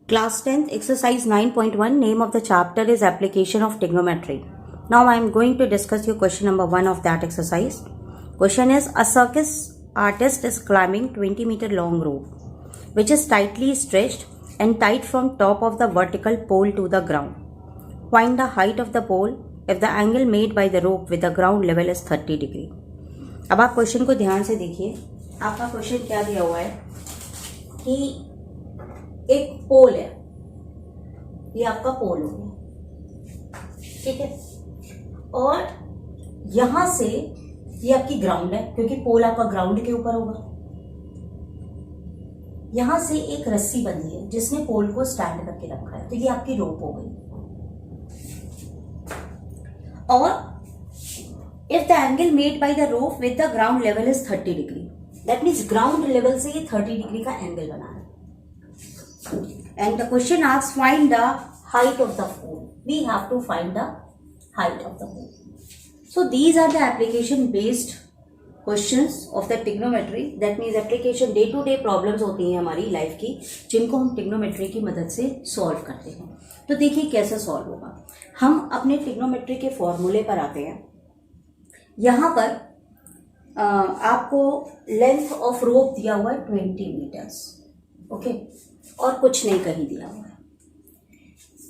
Class 10th exercise 9.1 name of the chapter is application of trigonometry. Now I am going to discuss your question number 1 of that exercise. Question is a circus artist is climbing 20-meter long rope which is tightly stretched and tied from top of the vertical pole to the ground. Find the height of the pole if the angle made by the rope with the ground level is 30 degree. अब आप question को ध्यान से देखिए. आपका question क्या दिया हुआ है कि एक पोल है, ये आपका पोल हो गया, ठीक है, और यहां से ये आपकी ग्राउंड है क्योंकि पोल आपका ग्राउंड के ऊपर होगा. यहां से एक रस्सी बंधी है जिसने पोल को स्टैंड करके रखा है, तो ये आपकी रोप हो गई. और if the angle made by the rope with the ground level is 30 degree, that means ground level से ये 30 डिग्री का एंगल बना है. And the question asks find the height of the pole. We have to find the height of the pole. So these are the application based questions of the trigonometry. That means application day to day problems होती हैं हमारी life की जिनको हम trigonometry की मदद से solve करते हैं. तो देखिए कैसे सॉल्व होगा. हम अपने trigonometry के फॉर्मूले पर आते हैं. यहाँ पर आपको लेंथ ऑफ रोप दिया हुआ है 20 मीटर्स, ओके, और कुछ नहीं कहीं दिया हुआ है.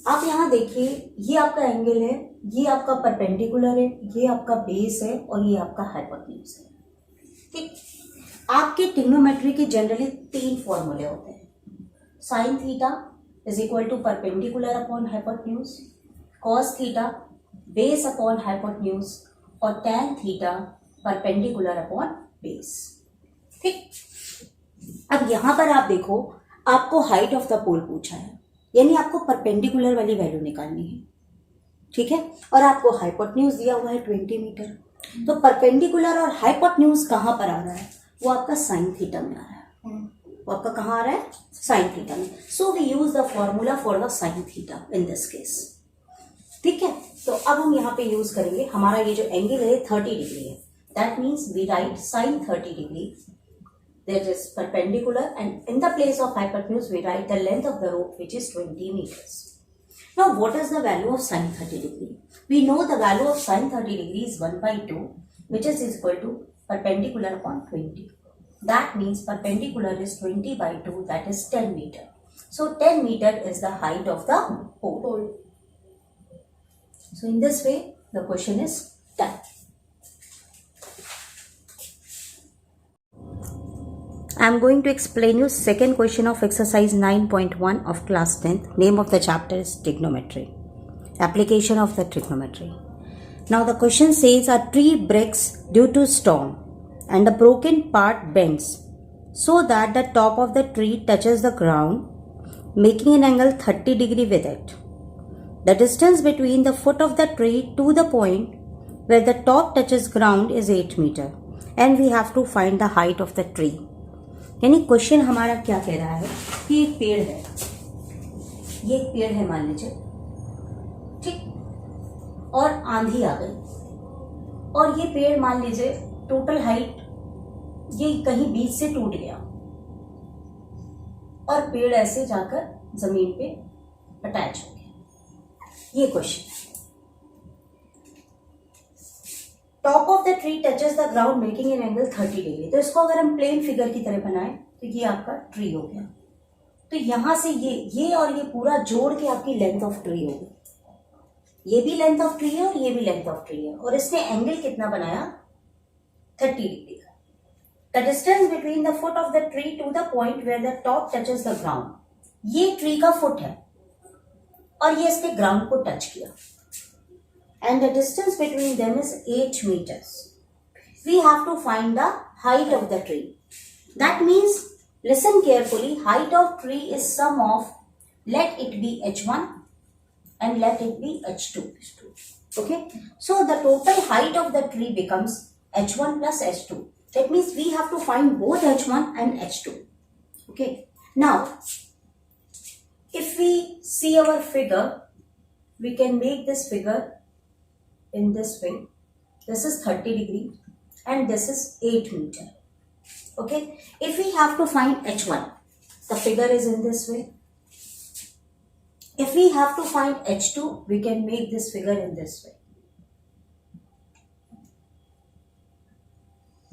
आप यहाँ देखिए, ये आपका एंगल है, ये आपका परपेंडिकुलर है, ये आपका बेस है और ये आपका हाइपोटेन्यूज है. ठीक, आपके ट्रिग्नोमेट्री के जनरली 3 फॉर्मूले होते हैं. Sine theta is equal to perpendicular upon hypotenuse, cos theta base upon hypotenuse और tan theta perpendicular upon base. ठीक, अब यहां पर आप देखो, आपको हाइट ऑफ द पोल पूछा है, यानी आपको परपेंडिकुलर वाली वैल्यू निकालनी है, ठीक है, और आपको हाइपोटेन्यूज दिया हुआ है 20 मीटर. तो परपेंडिकुलर और हाइपोटेन्यूज कहां पर आ रहा है? वो आपका साइन थीटा में आ रहा है. वो आपका कहां आ रहा है? साइन थीटा में. So we use the formula for the sine theta in this case. ठीक है, तो अब हम यहाँ पे यूज करेंगे, हमारा ये जो एंगल है 30 डिग्री है. That means we write sine 30 degree, that is perpendicular, and in the place of hypotenuse we write the length of the rope which is 20 meters. Now what is the value of sin 30 degree? We know the value of sin 30 degree is 1 by 2 which is equal to perpendicular upon 20. That means perpendicular is 20 by 2, that is 10 meter. So 10 meter is the height of the pole. So in this way the question is done. I am going to explain you second question of exercise 9.1 of class 10th. Name of the chapter is trigonometry. Application of the trigonometry. Now the question says a tree breaks due to storm and the broken part bends so that the top of the tree touches the ground making an angle 30 degree with it. The distance between the foot of the tree to the point where the top touches ground is 8 meter and we have to find the height of the tree. यानी question हमारा क्या कह रहा है कि एक पेड़ है, ये एक पेड़ है मान लीजिए, ठीक, और आंधी आ गई और ये पेड़ मान लीजिए टोटल हाइट ये कहीं बीच से टूट गया और पेड़ ऐसे जाकर जमीन पे अटैच हो गया. ये क्वेश्चन है. Top of the tree touches the ground making an angle 30 degree. तो इसको अगर हम प्लेन फिगर की तरह बनाएं तो ये आपका ट्री हो गया. तो यहां से ये और ये पूरा जोड़ के आपकी लेंथ ऑफ ट्री होगी. ये भी लेंथ ऑफ ट्री है और ये भी लेंथ ऑफ ट्री है, और इसने एंगल कितना बनाया? 30 डिग्री का. The distance between the foot of the tree to the point where the top touches the ground. ये ट्री का फुट है और ये इसने ग्राउंड को टच किया. And the distance between them is 8 meters. We have to find the height of the tree. That means, listen carefully, height of tree is sum of, let it be h1 and let it be h2. Okay? So the total height of the tree becomes h1 plus h2. That means we have to find both h1 and h2. Okay? Now, if we see our figure, we can make this figure in this way. This is 30 degree and this is 8 meter. Okay, if we have to find h1, the figure is in this way. If we have to find H2, we can make this figure in this way.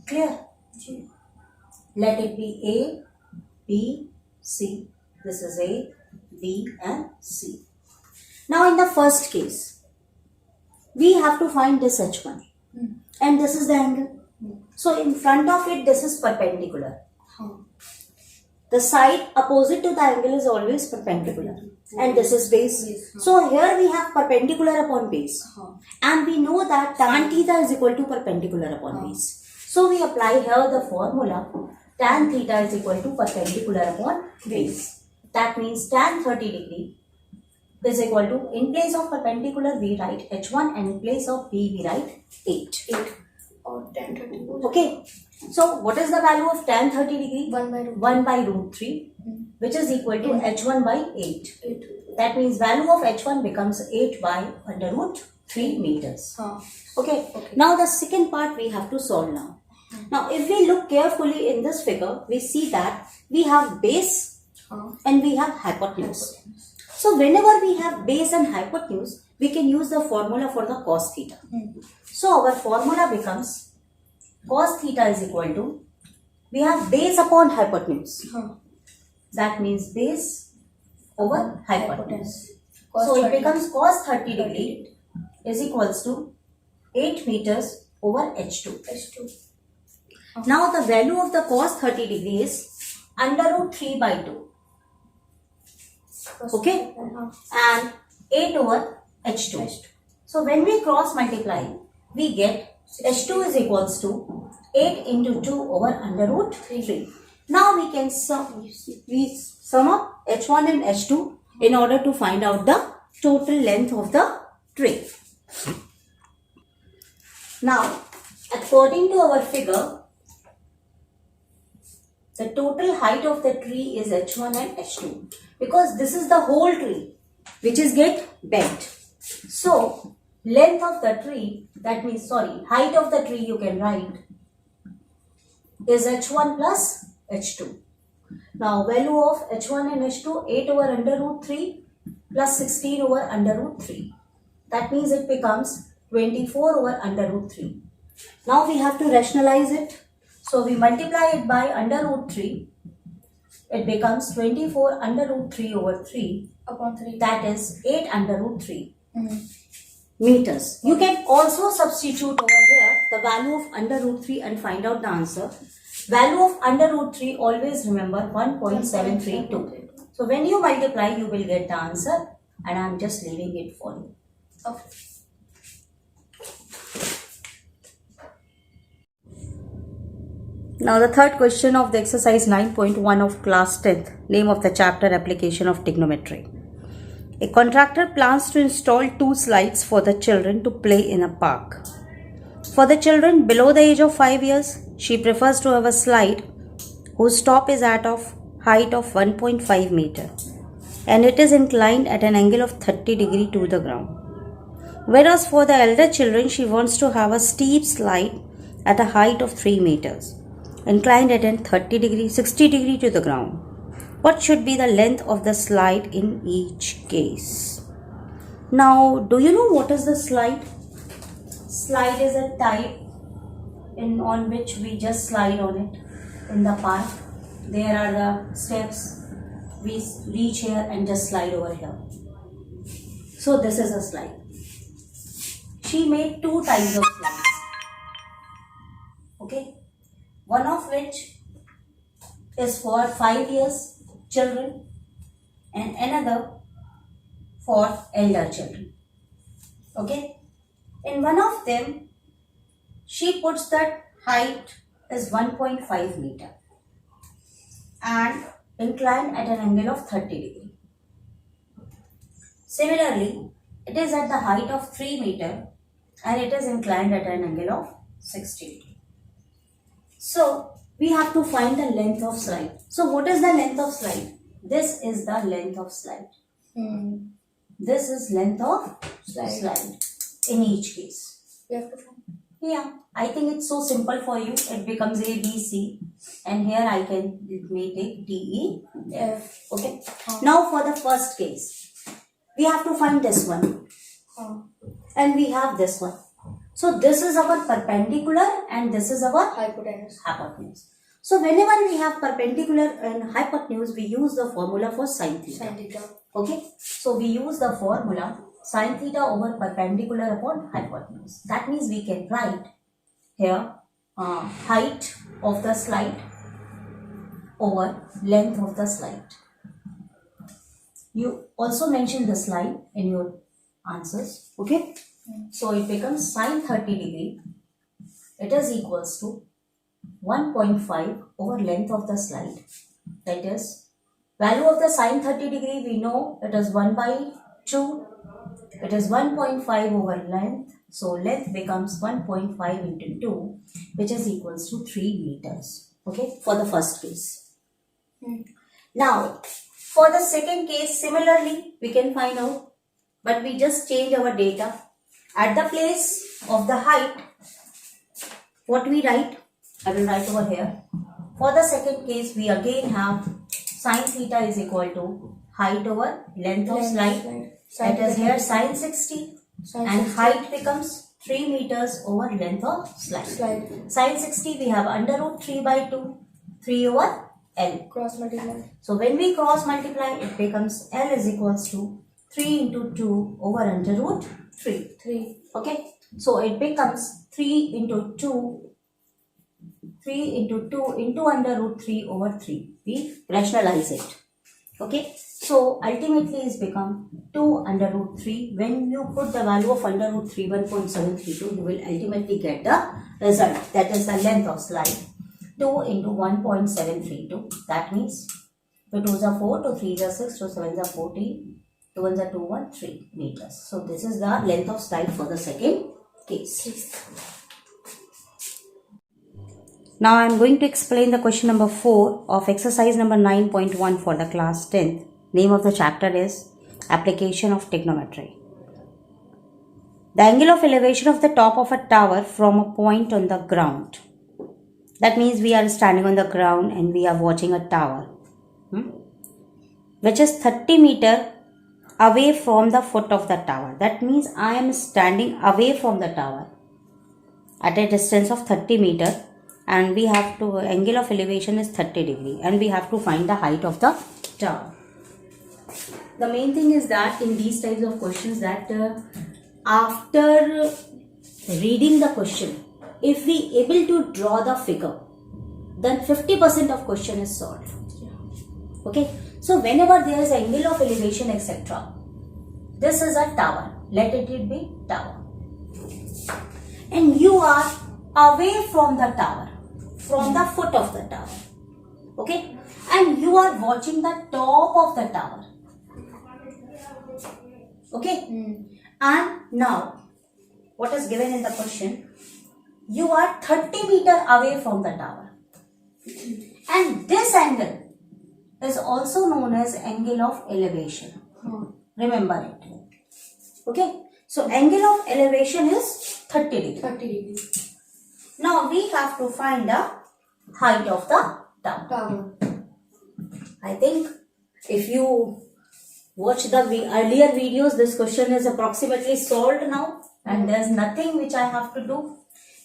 Clear? Let it be A, B, C. This is A, B and C. Now in the first case, we have to find this H1 and this is the angle. So in front of it, this is perpendicular. The side opposite to the angle is always perpendicular and this is base. So here we have perpendicular upon base and we know that tan theta is equal to perpendicular upon base. So we apply here the formula tan theta is equal to perpendicular upon base. That means tan 30 degree is equal to, in place of perpendicular we write H1 and in place of B we write 8. Or tan 30. Okay. So what is the value of tan 30 degree? 1 by root 3 which is equal to H1 by 8. 8. That means value of H1 becomes 8 by under root 3 meters. Okay. Now the second part we have to solve now. Now if we look carefully in this figure, we see that we have base and we have hypotenuse. So whenever we have base and hypotenuse, we can use the formula for the cos theta. So our formula becomes cos theta is equal to, we have base upon hypotenuse. That means base over hypotenuse. So it becomes cos 30 degree is equals to 8 meters over H2. Now the value of the cos 30 degree is under root 3 by 2. Okay, and 8 over H2. So when we cross multiply, we get H2 is equals to 8 into 2 over under root 3. Now we can sum up H1 and H2 in order to find out the total length of the tree. Now, according to our figure, the total height of the tree is H1 and H2 because this is the whole tree which is get bent. So, length of the tree, that means height of the tree you can write is H1 plus H2. Now, value of H1 and H2 8 over under root 3 plus 16 over under root 3. That means it becomes 24 over under root 3. Now we have to rationalize it. So we multiply it by under root 3. It becomes 24 under root 3 over 3 upon 3. That is 8 under root 3 meters. You can also substitute over here the value of under root 3 and find out the answer. Value of under root 3, always remember 1.732. So when you multiply, you will get the answer and I am just leaving it for you. Okay. Now the third question of the exercise 9.1 of class 10th, name of the chapter application of trigonometry. A contractor plans to install 2 slides for the children to play in a park. For the children below the age of 5 years, she prefers to have a slide whose top is at of height of 1.5 meter and it is inclined at an angle of 30 degree to the ground. Whereas for the elder children, she wants to have a steep slide at a height of 3 meters, inclined at an 60 degree to the ground. What should be the length of the slide in each case? Now, do you know what is the slide? Slide is a type on which we just slide on it in the park. There are the steps. We reach here and just slide over here. So this is a slide. She made 2 types of slides. Okay. One of which is for 5 years children and another for elder children. Okay. In one of them, she puts that height is 1.5 meter and inclined at an angle of 30 degree. Similarly, it is at the height of 3 meter and it is inclined at an angle of 60 degree. So, we have to find the length of slide. So, what is the length of slide? This is the length of slide. This is length of slide in each case. We have to find. Yeah, I think it's so simple for you. It becomes A, B, C, and here I can make it D, E, F. Okay. Now for the first case, we have to find this one. And we have this one. So this is our perpendicular and this is our hypotenuse. So whenever we have perpendicular and hypotenuse, we use the formula for sin theta. Okay. So we use the formula sin theta over perpendicular upon hypotenuse. That means we can write here height of the slide over length of the slide. You also mention this line in your answers. Okay. So it becomes sin 30 degree. It is equals to 1.5 over length of the slide. That is, value of the sin 30 degree we know it is 1 by 2. It is 1.5 over length. So length becomes 1.5 into 2, which is equals to 3 meters. Okay, for the first case. Now, for the second case, similarly, we can find out, but we just change our data. At the place of the height, what we write? I will write over here. For the second case, we again have sin theta is equal to height over length of slide. That is here sin 60 and height becomes 3 meters over length of slide. Sin 60 we have under root 3 by 2, 3 over L. Cross multiply. So when we cross multiply, it becomes L is equals to 3 into 2 over under root 3. Okay. So it becomes 3 into 2 into under root 3 over 3. We rationalize it. Okay. So ultimately it's become 2 under root 3. When you put the value of under root 3, 1.732, you will ultimately get the result. That is the length of slide. 2 into 1.732. That means 2 2s are 4, 2 3s are 6, 2 7s are 14, 2 1s are 2, 1, 3 meters. So this is the length of slide for the second case. Now I am going to explain the question number 4 of exercise number 9.1 for the class 10th. Name of the chapter is Application of Trigonometry. The angle of elevation of the top of a tower from a point on the ground. That means we are standing on the ground and we are watching a tower, which is 30 meters away from the foot of the tower. That means I am standing away from the tower at a distance of 30 meters. And we have to, angle of elevation is 30 degree and we have to find the height of the tower. The main thing is that in these types of questions that after reading the question, if we able to draw the figure, then 50% of question is solved. Okay. So whenever there is angle of elevation etc., this is a tower. Let it be tower. And you are away from the tower. From the foot of the tower. Okay. And you are watching the top of the tower. Okay. And now, what is given in the question? You are 30 meters away from the tower. And this angle is also known as angle of elevation. Remember it. Okay. So, angle of elevation is 30 degrees. Now, we have to find the height of the tower. I think if you watch the earlier videos, this question is approximately solved now and there is nothing which I have to do.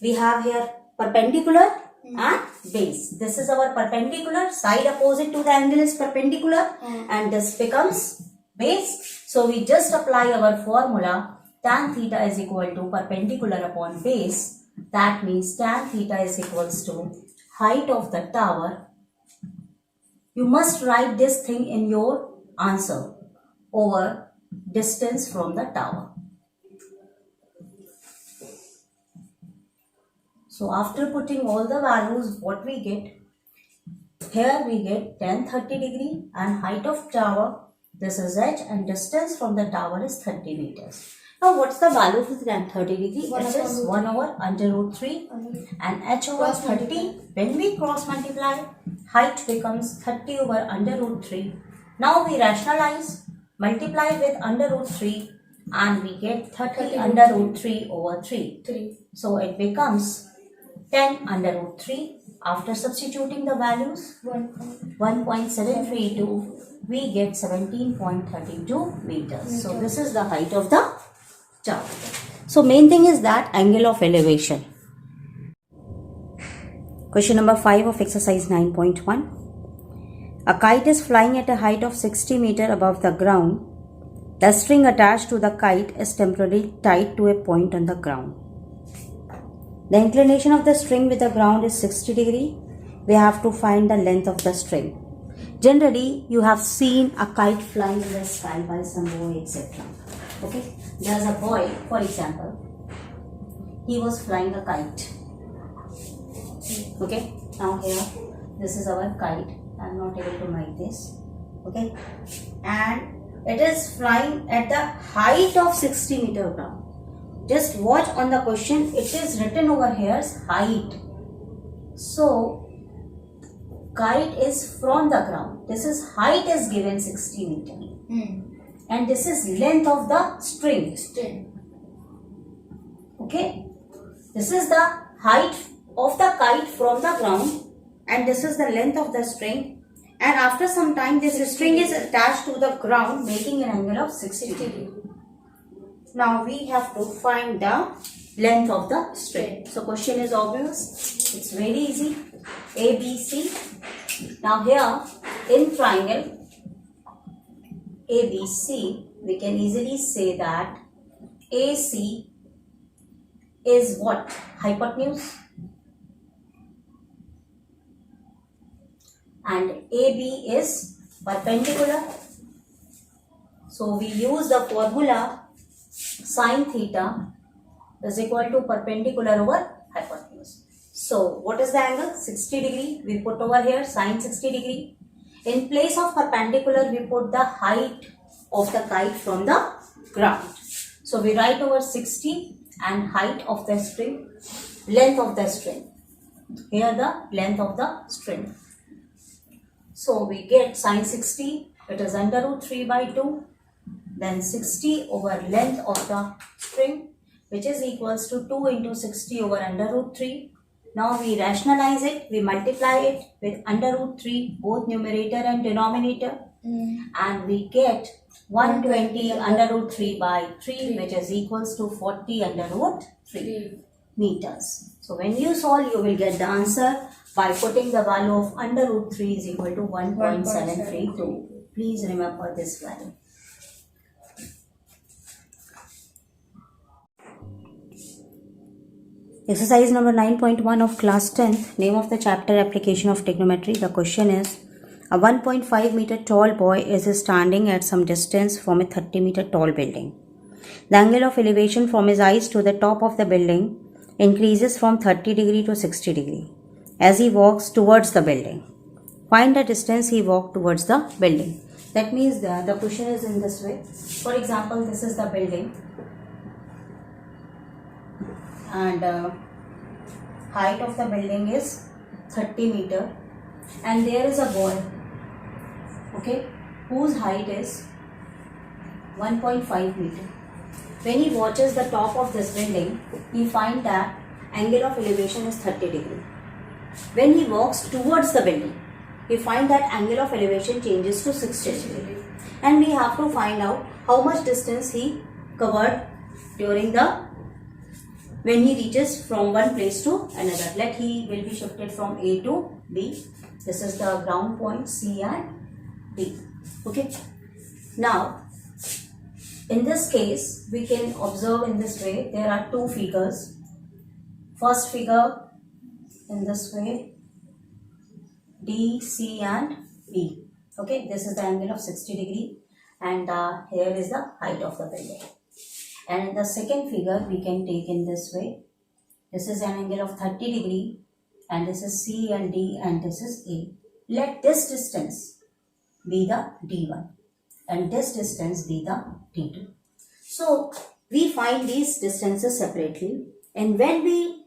We have here perpendicular and base. This is our perpendicular, side opposite to the angle is perpendicular and this becomes base. So we just apply our formula tan theta is equal to perpendicular upon base. That means tan theta is equals to height of the tower. You must write this thing in your answer over distance from the tower. So after putting all the values, what we get? Here we get tan 30 degree and height of tower. This is h and distance from the tower is 30 meters. Now what's the value of tan 30 degree? It is 1 over under root 3 and h over 30. When we cross multiply, height becomes 30 over under root 3. Now we rationalize, multiply with under root 3 and we get 30 under root 3 over 3. So it becomes 10 under root 3 After substituting the values, 1.732, we get 17.32 meters. So this is the height of the tower. So main thing is that angle of elevation. Question number 5 of exercise 9.1. A kite is flying at a height of 60 meters above the ground. The string attached to the kite is temporarily tied to a point on the ground. The inclination of the string with the ground is 60 degree. We have to find the length of the string. Generally, you have seen a kite flying in the sky by some boy, etc. Okay, there's a boy, for example, he was flying a kite. Okay, now here, this is our kite. I'm not able to make this. Okay, and it is flying at the height of 60 meter ground. Just watch on the question, it is written over here as height. So, kite is from the ground. This is height is given 60 meter. And this is length of the string. Okay. This is the height of the kite from the ground. And this is the length of the string. And after some time, this string is attached to the ground, making an angle of 60 degree. Now we have to find the length of the string. So question is obvious. It's very easy. A, B, C. Now here in triangle A, B, C, we can easily say that AC is what? Hypotenuse. And AB is perpendicular. So we use the formula sin theta is equal to perpendicular over hypotenuse. So what is the angle? 60 degree. We put over here sin 60 degree. In place of perpendicular, we put the height of the kite from the ground. So we write over 60 and height of the string, length of the string. Here the length of the string. So we get sin 60, it is under root 3 by 2. Then 60 over length of the string, which is equals to 2 into 60 over under root 3. Now we rationalize it, we multiply it with under root 3, both numerator and denominator. And we get 120 under root 3 by 3, which is equals to 40 under root 3 meters. So when you solve, you will get the answer by putting the value of under root 3 is equal to 1.732. Please remember this value. Exercise number 9.1 of class 10th, name of the chapter application of trigonometry. The question is, a 1.5 meter tall boy is standing at some distance from a 30 meter tall building. The angle of elevation from his eyes to the top of the building increases from 30 degree to 60 degree as he walks towards the building. Find the distance he walked towards the building. That means the question is in this way. For example, this is the building. And height of the building is 30 meter, and there is a boy, okay, whose height is 1.5 meter. When he watches the top of this building, he finds that angle of elevation is 30 degree. When he walks towards the building, he finds that angle of elevation changes to 60 degree. And we have to find out how much distance he covered during when he reaches from one place to another. Let he will be shifted from A to B. This is the ground point C and D. Okay. Now, in this case, we can observe in this way, there are two figures. First figure in this way, D, C and B. Okay, this is the angle of 60 degree, and here is the height of the building. And in the second figure, we can take in this way. This is an angle of 30 degree, and this is C and D, and this is A. Let this distance be the D1 and this distance be the D2. So we find these distances separately, and when we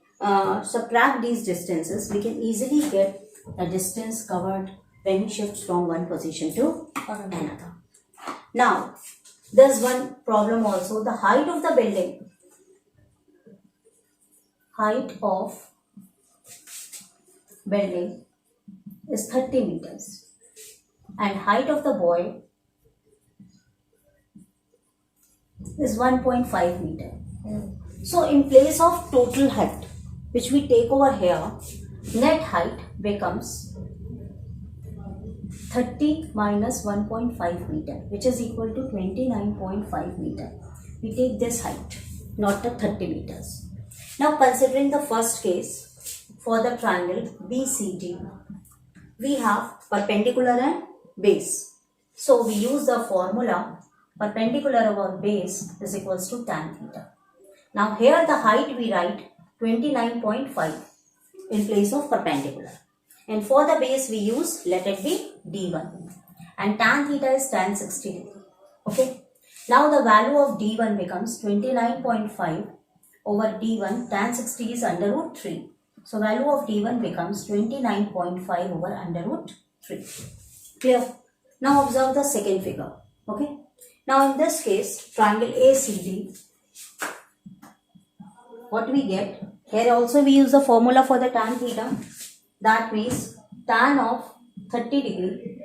subtract these distances, we can easily get the distance covered when we shift from one position to another. Now, there's one problem also. The height of the building, building is 30 meters and height of the boy is 1.5 meter. So in place of total height which we take over here, net height becomes 30 minus 1.5 meter, which is equal to 29.5 meter. We take this height, not the 30 meters. Now considering the first case, for the triangle BCD, we have perpendicular and base. So we use the formula perpendicular over base is equals to tan theta. Now here the height we write 29.5 in place of perpendicular. And for the base we use, let it be D1. And tan theta is tan 60 degree. Okay. Now the value of D1 becomes 29.5 over D1, tan 60 is under root 3. So value of D1 becomes 29.5 over under root 3. Clear? Now observe the second figure. Okay. Now in this case, triangle ACD, what we get? Here also we use the formula for the tan theta. That means tan of 30 degree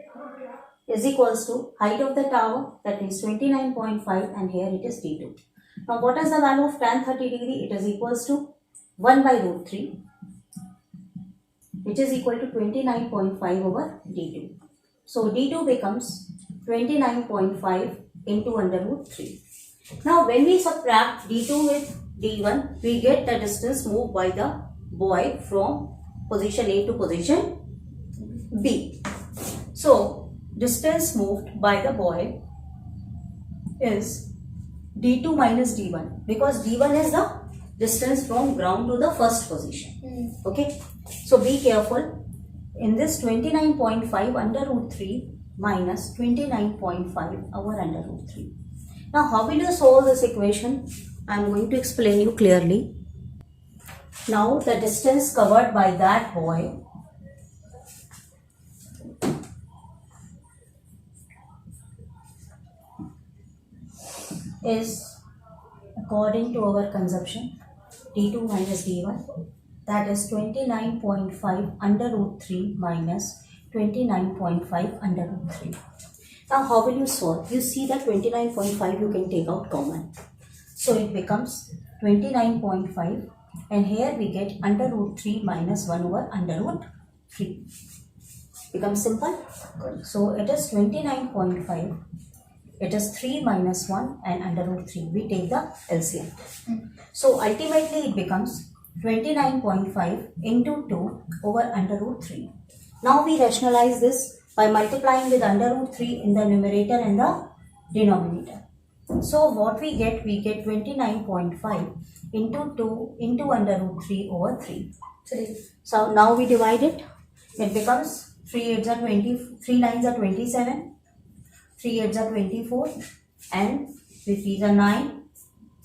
is equals to height of the tower, that means 29.5, and here it is D2. Now what is the value of tan 30 degree? It is equals to 1 by root 3, which is equal to 29.5 over D2. So D2 becomes 29.5 into under root 3. Now when we subtract D2 with D1, we get the distance moved by the boy from position A to position B. So distance moved by the boy is D2 minus D1, because D1 is the distance from ground to the first position. Okay. So be careful. In this 29.5 under root 3 minus 29.5 over under root 3. Now how will you solve this equation? I am going to explain you clearly. Now the distance covered by that boy is, according to our consumption, D2 minus D1, that is 29.5 under root 3 minus 29.5 under root 3. Now how will you solve? You see that 29.5 you can take out common. So it becomes 29.5, and here we get under root 3 minus 1 over under root 3. Becomes simple. So it is 29.5. It is 3 minus 1 and under root 3. We take the LCM. So ultimately it becomes 29.5 into 2 over under root 3. Now we rationalize this by multiplying with under root 3 in the numerator and the denominator. So what we get 29.5 into 2 into under root 3 over 3. So now we divide it. It becomes 3 8s are 20, 3 9s are 27, 3 8s are 24, and 3 3s are 9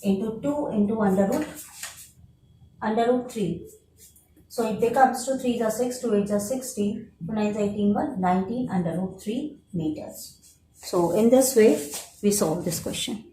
into 2 into under root 3. So it becomes 2 3s are 6, 2 8s are 16, 2 9s are 18, 19 under root 3 meters. So in this way we solve this question.